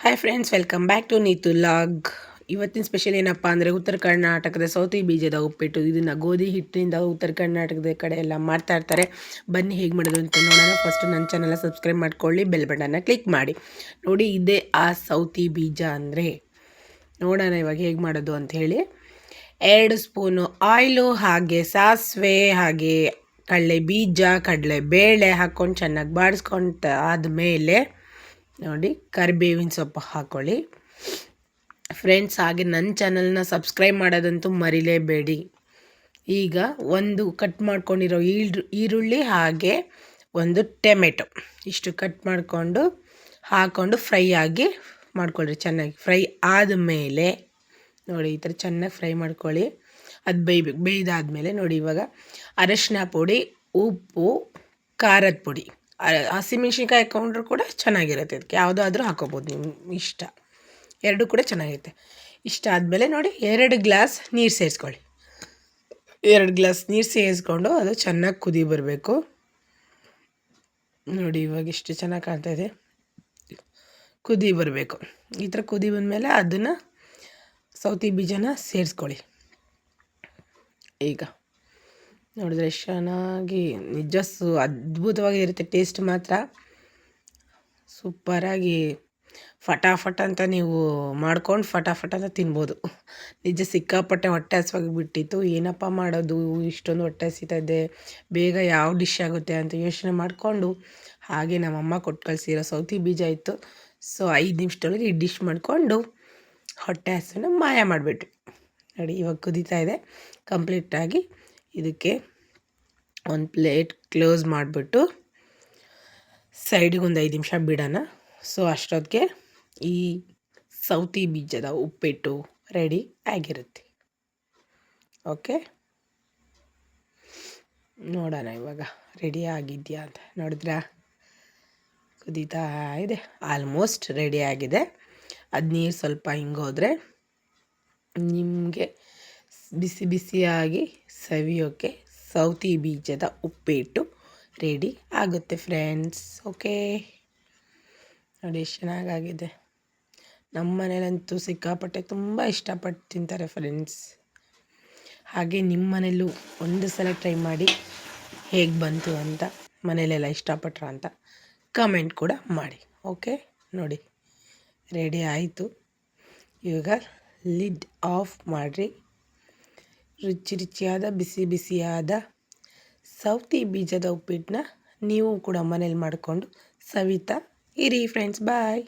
Hi friends, welcome back to Neetu log. ಇವತ್ತಿನ special ಏನಪ್ಪ ಅಂದರೆ ಉತ್ತರ ಕರ್ನಾಟಕದ ಸೌತಿ ಬೀಜದ ಉಪ್ಪಿಟ್ಟು. ಇದನ್ನು ಗೋಧಿ ಹಿಟ್ಟಿನಿಂದ ಉತ್ತರ ಕರ್ನಾಟಕದ ಕಡೆ ಎಲ್ಲ ಮಾಡ್ತಾ ಇರ್ತಾರೆ. ಬನ್ನಿ ಹೇಗೆ ಮಾಡೋದು ಅಂತ ನೋಡೋಣ. ಫಸ್ಟು ನನ್ನ ಚಾನಲ್ನ ಸಬ್ಸ್ಕ್ರೈಬ್ ಮಾಡ್ಕೊಳ್ಳಿ, ಬೆಲ್ ಬಟನ್ನ ಕ್ಲಿಕ್ ಮಾಡಿ. ನೋಡಿ, ಇದೇ ಆ ಸೌತಿ ಬೀಜ ಅಂದರೆ. ನೋಡೋಣ ಇವಾಗ ಹೇಗೆ ಮಾಡೋದು ಅಂತ ಹೇಳಿ. 2 ಸ್ಪೂನು ಆಯಿಲು, ಹಾಗೆ ಸಾಸಿವೆ, ಹಾಗೆ ಕಡಲೆ ಬೀಜ, ಕಡಲೆ ಬೇಳೆ ಹಾಕ್ಕೊಂಡು ಚೆನ್ನಾಗಿ ಬಾಡಿಸ್ಕೊಂತ ಆದಮೇಲೆ ನೋಡಿ ಕರಿಬೇವಿನ ಸೊಪ್ಪು ಹಾಕ್ಕೊಳ್ಳಿ ಫ್ರೆಂಡ್ಸ್. ಹಾಗೆ ನನ್ನ ಚಾನಲ್ನ ಸಬ್ಸ್ಕ್ರೈಬ್ ಮಾಡೋದಂತೂ ಮರಿಲೇಬೇಡಿ. ಈಗ ಒಂದು ಕಟ್ ಮಾಡ್ಕೊಂಡಿರೋ ಈರುಳ್ಳಿ ಹಾಗೆ ಒಂದು ಟೊಮೆಟೊ ಇಷ್ಟು ಕಟ್ ಮಾಡಿಕೊಂಡು ಹಾಕ್ಕೊಂಡು ಫ್ರೈ ಆಗಿ ಮಾಡ್ಕೊಳ್ಳಿ. ಚೆನ್ನಾಗಿ ಫ್ರೈ ಆದಮೇಲೆ ನೋಡಿ ಈ ಥರ ಚೆನ್ನಾಗಿ ಫ್ರೈ ಮಾಡ್ಕೊಳ್ಳಿ. ಅದು ಬೇಯ್ದಾದಮೇಲೆ ನೋಡಿ ಇವಾಗ ಅರಶಿನ ಪುಡಿ, ಉಪ್ಪು, ಖಾರದ ಪುಡಿ, ಹಸಿಮೆಣ್ಸಿನ್ಕಾಯಿ ಹಾಕೊಂಡ್ರೂ ಕೂಡ ಚೆನ್ನಾಗಿರುತ್ತೆ. ಅದಕ್ಕೆ ಯಾವುದಾದ್ರೂ ಹಾಕೋಬೋದು, ನಿಮ್ಮ ಇಷ್ಟ. ಎರಡೂ ಕೂಡ ಚೆನ್ನಾಗಿರುತ್ತೆ. ಇಷ್ಟ ಆದಮೇಲೆ ನೋಡಿ 2 ಗ್ಲಾಸ್ ನೀರು ಸೇರಿಸ್ಕೊಳ್ಳಿ. 2 ಗ್ಲಾಸ್ ನೀರು ಸೇರಿಸ್ಕೊಂಡು ಅದು ಚೆನ್ನಾಗಿ ಕುದಿ ಬರಬೇಕು. ನೋಡಿ ಇವಾಗ ಇಷ್ಟು ಚೆನ್ನಾಗಿ ಕಾಣ್ತಾಯಿದೆ. ಕುದಿ ಬರಬೇಕು. ಈ ಥರ ಕುದಿ ಬಂದಮೇಲೆ ಅದನ್ನು ಸೌತಿ ಬೀಜನ ಸೇರಿಸ್ಕೊಳ್ಳಿ. ಈಗ ನೋಡಿದ್ರೆ ಎಷ್ಟು ಚೆನ್ನಾಗಿ ನಿಜ ಅದ್ಭುತವಾಗಿರುತ್ತೆ. ಟೇಸ್ಟ್ ಮಾತ್ರ ಸೂಪರಾಗಿ ಫಟಾಫಟ ಅಂತ ನೀವು ಮಾಡ್ಕೊಂಡು ಫಟಾಫಟ ಅಂತ ತಿನ್ಬೋದು. ನಿಜ ಸಿಕ್ಕಾಪಟ್ಟೆ ಹೊಟ್ಟೆ ಹಸಿವಾಗಿ ಬಿಟ್ಟಿತ್ತು. ಏನಪ್ಪ ಮಾಡೋದು, ಇಷ್ಟೊಂದು ಹೊಟ್ಟೆ ಹಸಿತಾಯಿದೆ, ಬೇಗ ಯಾವ ಡಿಶ್ ಆಗುತ್ತೆ ಅಂತ ಯೋಚನೆ ಮಾಡಿಕೊಂಡು ಹಾಗೆ ನಮ್ಮಮ್ಮ ಕೊಟ್ಟು ಕಳಿಸಿರೋ ಸೌತಿ ಬೀಜ ಇತ್ತು. ಸೊ 5 ನಿಮಿಷದೊಳಗೆ ಈ ಡಿಶ್ ಮಾಡಿಕೊಂಡು ಹೊಟ್ಟೆ ಹಸಿವನ್ನು ಮಾಯ ಮಾಡಿಬಿಟ್ವಿ. ನೋಡಿ ಇವಾಗ ಕುದೀತಾ ಇದೆ ಕಂಪ್ಲೀಟಾಗಿ. ಇದಕ್ಕೆ ಒಂದು ಪ್ಲೇಟ್ ಕ್ಲೋಸ್ ಮಾಡಿಬಿಟ್ಟು ಸೈಡಿಗೆ ಒಂದು 5 ನಿಮಿಷ ಬಿಡೋಣ. ಸೊ ಅಷ್ಟೊತ್ತಿಗೆ ಈ ಸೌತಿ ಬೀಜದ ಉಪ್ಪಿಟ್ಟು ರೆಡಿ ಆಗಿರುತ್ತೆ. ಓಕೆ, ನೋಡೋಣ ಇವಾಗ ರೆಡಿ ಆಗಿದೆಯಾ ಅಂತ. ನೋಡಿದ್ರಾ, ಕುದೀತಾ ಇದೆ, ಆಲ್ಮೋಸ್ಟ್ ರೆಡಿ ಆಗಿದೆ. ಅದು ನೀರು ಸ್ವಲ್ಪ ಹಿಂಗೋದ್ರೆ ನಿಮಗೆ ಬಿಸಿ ಬಿಸಿಯಾಗಿ ಸವಿಯೋಕ್ಕೆ ಸೌತಿ ಬೀಜದ ಉಪ್ಪಿಟ್ಟು ರೆಡಿ ಆಗುತ್ತೆ ಫ್ರೆಂಡ್ಸ್. ಓಕೆ, ನೋಡಿ ಎಷ್ಟು ಚೆನ್ನಾಗಾಗಿದೆ. ನಮ್ಮ ಮನೇಲಂತೂ ಸಿಕ್ಕಾಪಟ್ಟೆ ತುಂಬ ಇಷ್ಟಪಟ್ಟು ತಿಂತಾರೆ ಫ್ರೆಂಡ್ಸ್. ಹಾಗೆ ನಿಮ್ಮ ಮನೇಲೂ ಒಂದು ಸಲ ಟ್ರೈ ಮಾಡಿ ಹೇಗೆ ಬಂತು ಅಂತ, ಮನೇಲೆಲ್ಲ ಇಷ್ಟಪಟ್ರ ಅಂತ ಕಮೆಂಟ್ ಕೂಡ ಮಾಡಿ. ಓಕೆ, ನೋಡಿ ರೆಡಿ ಆಯಿತು. ಇವಾಗ ಲಿಡ್ ಆಫ್ ಮಾಡಿರಿ. ರುಚಿ ರುಚಿಯಾದ ಬಿಸಿ ಬಿಸಿಯಾದ ಸೌತಿ ಬೀಜದ ಉಪ್ಪಿಟ್ಟನ್ನ ನೀವು ಕೂಡ ಮನೇಲಿ ಮಾಡಿಕೊಂಡು ಸವಿತಾ ಇರಿ ಫ್ರೆಂಡ್ಸ್. ಬಾಯ್.